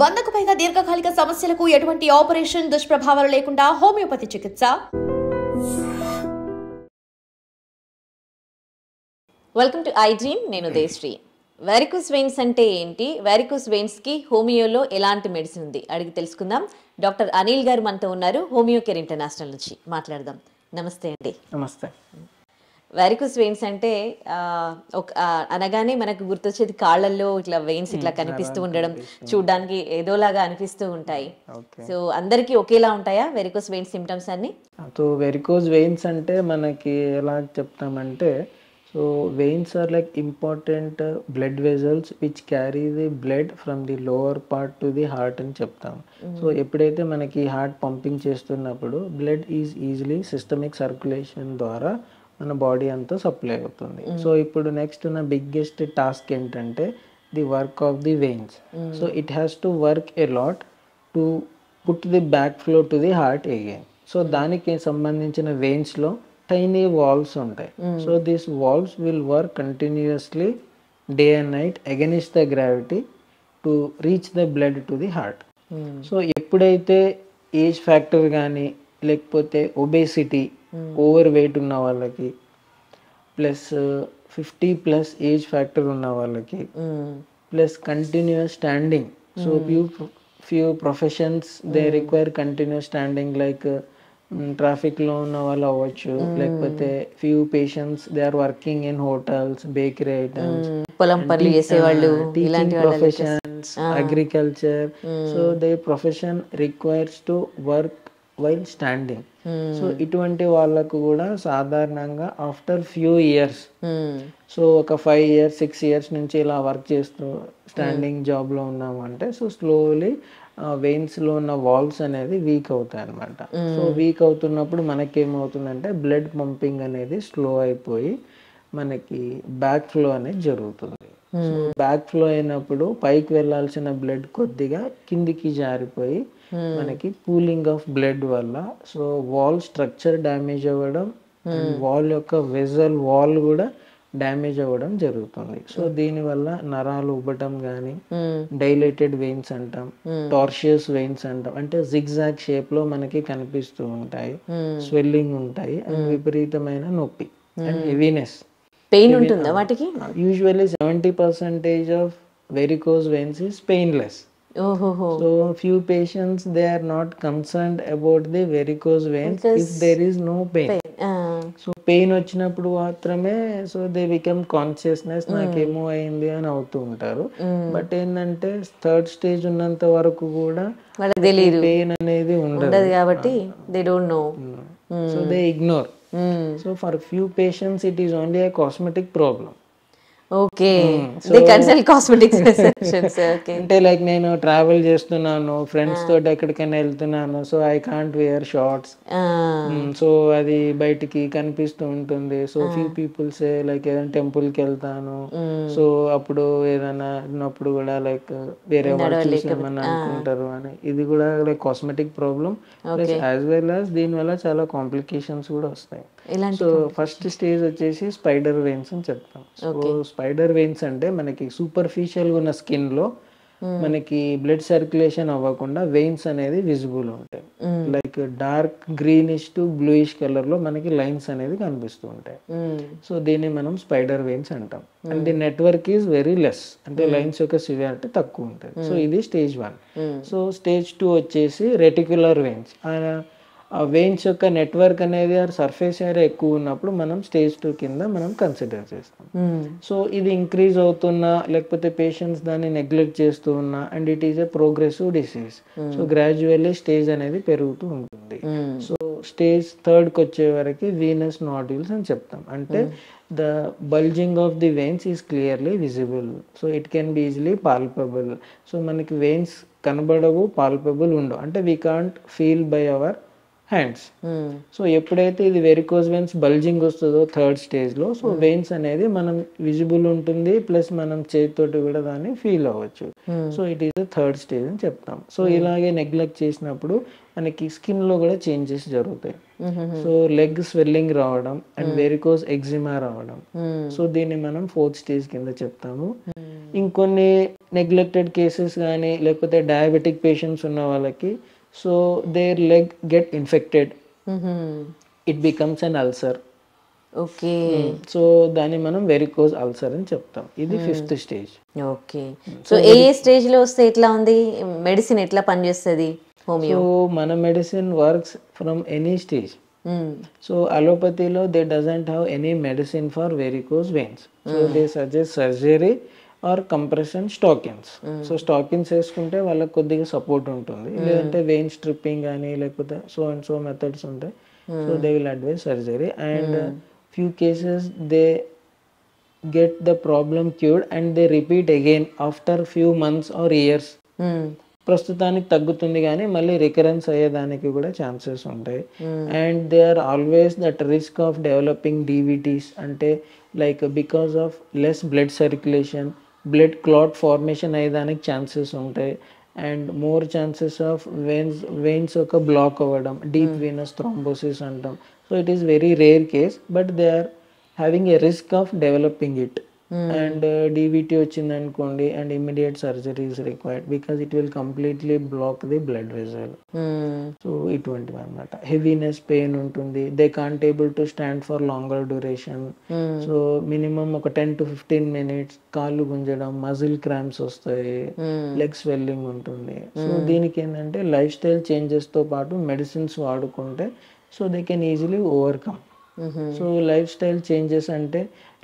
100కు పైగా దీర్ఘకాలిక సమస్యలకు ఎటువంటి ఆపరేషన్ దుష్ప్రభావాలు లేకుండా హోమియోపతి చికిత్స. Welcome to I dream. నేను దేశ్రీ. వారికోస్ వెయిన్స్ అంటే ఏంటి, వారికోస్ వెయిన్స్ కి హోమియోలో ఎలాంటి మెడిసిన్ ఉంది అడిగి తెలుసుకుందాం. డాక్టర్ అనిల్ గారు మనతో ఉన్నారు, హోమియో కేర్ ఇంటర్నేషనల్ నుంచి మాట్లాడదాం. నమస్తే అండి. నమస్తే. వారికోస్ వెయిన్స్ అంటే అనగానే మనకు గుర్తొచ్చేది కాళ్ళల్లో ఇట్లా వెయిన్స్ ఇట్లా కనిపిస్తూ ఉండడం, చూడడానికి ఏదోలాగా అనిపిస్తూ ఉంటాయి. సో అందరికీ ఒకేలా ఉంటాయా వెరికోస్ వెయిన్స్ సిమ్టమ్స్ అన్ని? సో వెరికోస్ వెయిన్స్ అంటే మనకి ఎలా చెప్తామంటే, so veins are like important blood vessels which carry the blood from the lower part to the heart అని చెప్తాం. సో ఎప్పుడైతే మనకి హార్ట్ పంపింగ్ చేస్తున్నప్పుడు blood is easily systemic circulation ద్వారా మన బాడీ అంతా సప్లై అవుతుంది. సో ఇప్పుడు నెక్స్ట్ ఉన్న బిగ్గెస్ట్ టాస్క్ ఏంటంటే the work of the veins. So it has to work a lot to put the back flow to the heart again. So దానికి సంబంధించిన వెయిన్స్లో tiny valves ఉంటాయి. So this valves will work continuously day and night against the gravity to reach the blood to the heart. So ఎప్పుడైతే age factor కానీ లేకపోతే obesity over weight ఉన్న వాళ్ళకి, plus 50+ age factor ఉన్న వాళ్ళకి, plus continuous standing. So few professions they require continuous standing, like ట్రాఫిక్లో ఉన్న వాళ్ళు అవ్వచ్చు, లేకపోతే few patients they are working in hotels, bakery items, పొలం పనులు చేసేవాళ్ళు, teaching professions, agriculture. So they profession requires to work while standing. So ఇటువంటి వాళ్ళకు కూడా సాధారణంగా ఆఫ్టర్ ఫ్యూ ఇయర్స్, సో ఒక 5 years 6 years నుంచి ఇలా వర్క్ చేస్తూ స్టాండింగ్ జాబ్లో ఉన్నామంటే, సో స్లోలీ వెయిన్స్లో ఉన్న వాల్వ్స్ అనేది వీక్ అవుతాయి అన్నమాట. సో వీక్ అవుతున్నప్పుడు మనకేమవుతుందంటే బ్లడ్ పంపింగ్ అనేది స్లో అయిపోయి మనకి బ్యాక్ ఫ్లో అనేది జరుగుతుంది. సో బ్యాక్ ఫ్లో అయినప్పుడు పైకి వెళ్ళాల్సిన బ్లడ్ కొద్దిగా కిందికి జారిపోయి మనకి పూలింగ్ ఆఫ్ బ్లడ్ వల్ల సో వాల్ స్ట్రక్చర్ డ్యామేజ్ అవ్వడం, వాల్ యొక్క వెజల్ వాల్ కూడా డ్యామేజ్ అవ్వడం జరుగుతుంది. సో దీనివల్ల నరాలు ఉబ్బటం కానీ, డైలేటెడ్ వెయిన్స్ అంటాం, టార్షియస్ వెయిన్స్ అంటాం, అంటే జిగ్జాగ్ షేప్ లో మనకి కనిపిస్తూ ఉంటాయి, స్వెల్లింగ్ ఉంటాయి, అండ్ విపరీతమైన నొప్పి అండ్ హెవీనెస్. పెయిన్ ఉంటుందా వాటికి? Usually 70% of varicose veins is painless. So few patients they are not concerned about the varicose veins if there is no pain. So pain వచ్చినప్పుడు మాత్రమే సో దే బికమ్ కాన్షియస్నెస్, నాకేమో అయింది అని అవుతూ ఉంటారు. But ఏంటంటే 3rd stage ఉన్నంత వరకు కూడా వాళ్ళకి తెలియదు, పెయిన్ అనేది ఉండదు కాబట్టి they don't know. So they ignore. So for few patients it is only a cosmetic problem. Okay, they consult cosmetics suggestions. Okay, అంటే లైక్ నేను ట్రావెల్ చేస్తున్నాను, ఫ్రెండ్స్ తోటి ఎక్కడికైనా వెళ్తున్నాను, so I can't wear shorts, so అది బయటికి కనిపిస్తూ ఉంటుంది. సో ఫ్యూ పీపుల్స్ లైక్ ఏదైనా టెంపుల్ కి వెళ్తాను, సో అప్పుడు ఏదైనా ఉన్నప్పుడు కూడా లైక్ వేరే వాళ్ళు చూసామని అనుకుంటారు అని. ఇది కూడా like cosmetic problem as well as దీనివల్ల చాలా కాంప్లికేషన్స్ కూడా వస్తాయి. సో ఫస్ట్ స్టేజ్ వచ్చేసి స్పైడర్ వెయిన్స్ అని చెప్తాం. సో స్పైడర్ వెయిన్స్ అంటే మనకి సూపర్ఫిషియల్ గా ఉన్న స్కిన్ లో మనకి బ్లడ్ సర్క్యులేషన్ అవ్వకుండా వెయిన్స్ అనేది విజిబుల్ ఉంటాయి. Like dark greenish to bluish colour లో మనకి లైన్స్ అనేది కనిపిస్తూ ఉంటాయి. సో దీన్ని మనం స్పైడర్ వెయిన్స్ అంటాం. And the network is very less, అంటే లైన్స్ యొక్క సివియారిటీ తక్కువ ఉంటుంది. సో ఇది స్టేజ్ 1. సో స్టేజ్ 2 వచ్చేసి రెటిక్యులర్ వెయిన్స్. ఆ వెయిన్స్ యొక్క నెట్వర్క్ అనేది ఆ సర్ఫేస్ ఏరియా ఎక్కువ ఉన్నప్పుడు మనం స్టేజ్ 2 కింద మనం కన్సిడర్ చేస్తాం. సో ఇది ఇంక్రీజ్ అవుతున్నా లేకపోతే పేషెంట్స్ దాన్ని నెగ్లెక్ట్ చేస్తూ ఉన్నా, and it is a progressive disease. So gradually stage అనేది పెరుగుతూ ఉంటుంది. సో స్టేజ్ 3కి వచ్చే వరకు వీనస్ నాడ్యూల్స్ అని చెప్తాం. అంటే the bulging of the veins is clearly visible. So it can be easily palpable. So మనకి వెయిన్స్ కనబడవు, పాల్పబుల్ ఉండవు, అంటే we can't feel by our hands. So ఎప్పుడైతే ఇది వెరికోజ్ వెయిన్స్ బల్జింగ్ వస్తుందో థర్డ్ స్టేజ్లో, సో వెయిన్స్ అనేది మనం విజిబుల్ ఉంటుంది, ప్లస్ మనం చేతితోటి కూడా దాన్ని ఫీల్ అవ్వచ్చు. So it is the third stage అని చెప్తాం. సో ఇలాగే నెగ్లెక్ట్ చేసినప్పుడు మనకి స్కిన్లో కూడా చేంజెస్ జరుగుతాయి. సో లెగ్ స్వెల్లింగ్ రావడం అండ్ వెరికోజ్ ఎగ్జిమా రావడం. సో దీన్ని మనం ఫోర్త్ స్టేజ్ కింద చెప్తాము. ఇంకొన్ని నెగ్లెక్టెడ్ కేసెస్ కానీ లేకపోతే డయాబెటిక్ పేషెంట్స్ ఉన్న వాళ్ళకి, so their leg get infected, it becomes an ulcer. Okay. So దాన్ని మనం వెరికోజ్ అల్సర్ అని చెప్తాం. ఇది ఫిఫ్త్ స్టేజ్. ఓకే. సో ఏ స్టేజ్ లో వస్తే ఎట్లా ఉంది, మెడిసిన్ ఎట్లా పనిచేస్తుంది హోమియో? సో మన medicine works from any stage. So అలోపతిలో they doesn't have any medicine for varicose veins. So they suggest surgery or compression stockings. So stockings వేసుకుంటే వాళ్ళకి కొద్దిగా సపోర్ట్ ఉంటుంది, లేదంటే వెయిన్ స్ట్రిప్పింగ్ కానీ లేకపోతే సో అండ్ సో మెథడ్స్ ఉంటాయి. So they will advise surgery and few cases they get the problem cured and they repeat again after few months or years. ప్రస్తుతానికి తగ్గుతుంది కానీ మళ్ళీ రికరెన్స్ అయ్యేదానికి కూడా ఛాన్సెస్ ఉంటాయి. And there are always that risk of developing DVTs, అంటే like because of less blood circulation blood clot formation అయ్యేదానికి chances ఉంటాయి. And more chances of veins ఒక బ్లాక్ అవ్వడం, డీప్ వీనస్ థ్రాంబోసిస్ అంటాం. So it is very rare case, but they are having a risk of developing it. And DVT వచ్చింది అనుకోండి and immediate surgery is required because it will completely block the blood vessel. So ఇటువంటివి అన్నమాట. Heaviness pain ఉంటుంది, they can't able to stand for longer duration. So minimum ఒక 10 to 15 minutes కాళ్ళు గుంజడం, muscle cramps వస్తాయి, leg swelling ఉంటుంది. So దీనికి ఏంటంటే life style చేంజెస్తో పాటు మెడిసిన్స్ వాడుకుంటే so they can easily overcome. So lifestyle changes ante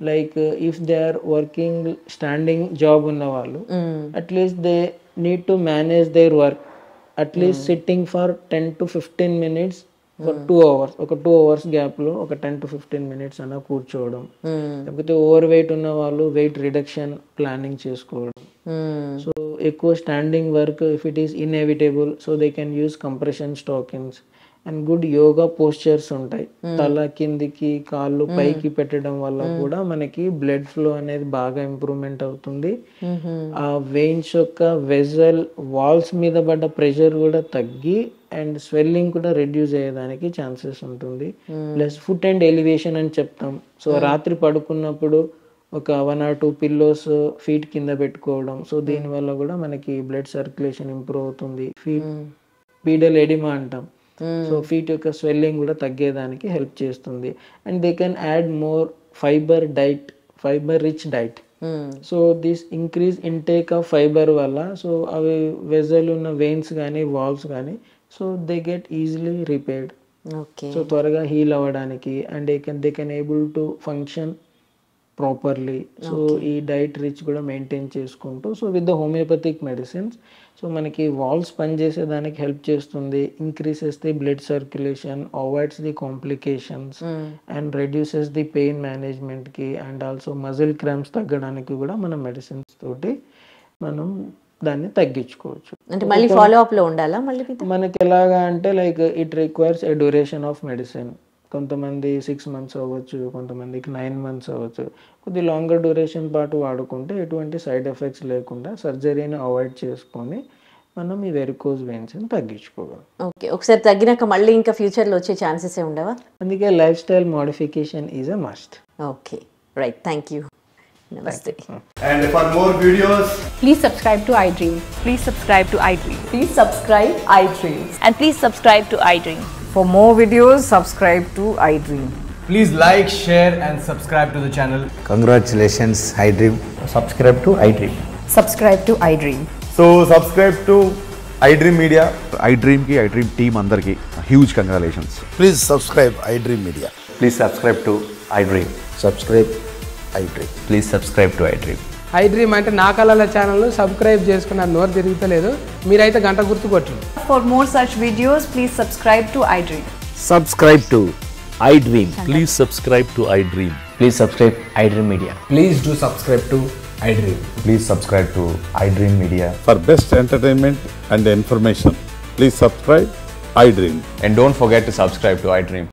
like if they are working standing job unna vallu, at least they need to manage their work at least sitting for 10 to 15 minutes for 2 hours. ఒక 2 hours gap లో ఒక 10 to 15 minutes అన్న కూర్చోవడం. లేకపోతే over weight ఉన్న వాళ్ళు weight reduction planning చేసుకోవడం. So ఎక్కువ standing work if it is inevitable, so they can use compression stockings and good yoga postures ఉంటాయి. తల కిందికి కాళ్ళు పైకి పెట్టడం వల్ల కూడా మనకి బ్లడ్ ఫ్లో అనేది బాగా ఇంప్రూవ్మెంట్ అవుతుంది. ఆ వెయిన్స్ యొక్క వెజల్ వాల్స్ మీద పడ్డ ప్రెషర్ కూడా తగ్గి అండ్ స్వెల్లింగ్ కూడా రెడ్యూస్ అయ్యేదానికి ఛాన్సెస్ ఉంటుంది. ప్లస్ ఫుట్ అండ్ ఎలివేషన్ అని చెప్తాం. సో రాత్రి పడుకున్నప్పుడు ఒక 1 or 2 పిల్లోస్ ఫీట్ కింద పెట్టుకోవడం. సో దీనివల్ల కూడా మనకి బ్లడ్ సర్క్యులేషన్ ఇంప్రూవ్ అవుతుంది. పీడల్ ఎడిమా అంటాం. సో ఫీట్ యొక్క స్వెల్లింగ్ కూడా తగ్గేదానికి హెల్ప్ చేస్తుంది. And they can add more fibre rich diet. So this increase intake of fibre వల్ల సో అవి వెజల్ ఉన్న వెయిన్స్ కానీ వాల్వ్స్ కానీ so they get easily repaired. So త్వరగా హీల్ అవ్వడానికి and they can able to function properly. So ఈ diet rich కూడా maintain చేసుకుంటూ so with the homoeopathic medicines so మనకి వాల్స్ పనిచేసేదానికి హెల్ప్ చేస్తుంది, increases the blood circulation, avoids the complications and reduces the pain మేనేజ్మెంట్కి and also muscle cramps తగ్గడానికి కూడా మన medicines తోటి మనం దాన్ని తగ్గించుకోవచ్చు. అంటే మళ్ళీ ఫాలో అప్ లో ఉండాలా? మళ్ళీ మనకి ఎలాగా అంటే like it requires a duration of medicine. కొంతమంది 6 months అవ్వచ్చు, కొంతమందికి 9 months అవ్వచ్చు. కొద్ది లాంగర్ డ్యూరేషన్ పాటు వాడుకుంటే ఎటువంటి సైడ్ ఎఫెక్ట్స్ లేకుండా సర్జరీని అవాయిడ్ చేసుకొని మనం ఈ వెరికోజ్ వెయిన్స్ని తగ్గించుకోగలం. ఓకే. ఒకసారి తగ్గినాక మళ్ళీ ఇంకా ఫ్యూచర్లో వచ్చే ఛాన్సెస్ ఏ ఉండవా? అందుకే life style modification is a must. Okay, right. Thank you. Namaste. And for more videos, please subscribe to iDream. Please subscribe to iDream. Please subscribe iDream. And please subscribe to iDream. For more videos, subscribe to iDream. please like, share and subscribe to the channel. Congratulations, iDream. Subscribe to iDream. Subscribe to iDream. So subscribe to iDream Media. iDream ki iDream team andarki huge congratulations. Please subscribe iDream Media. Please subscribe to iDream. Subscribe iDream. Please subscribe to iDream. iDream అంటే నా కళల channel subscribe చేసుకున్న నోరు తిరుగుతలేదు, మీరైతే గంట గుర్తు కొట్టండి. For more such videos, please subscribe to iDream. Subscribe to iDream. Please subscribe to iDream. Please subscribe iDream Media. Please do subscribe to iDream. Please subscribe to iDream Media. For best entertainment and information, please subscribe iDream. And don't forget to subscribe to iDream.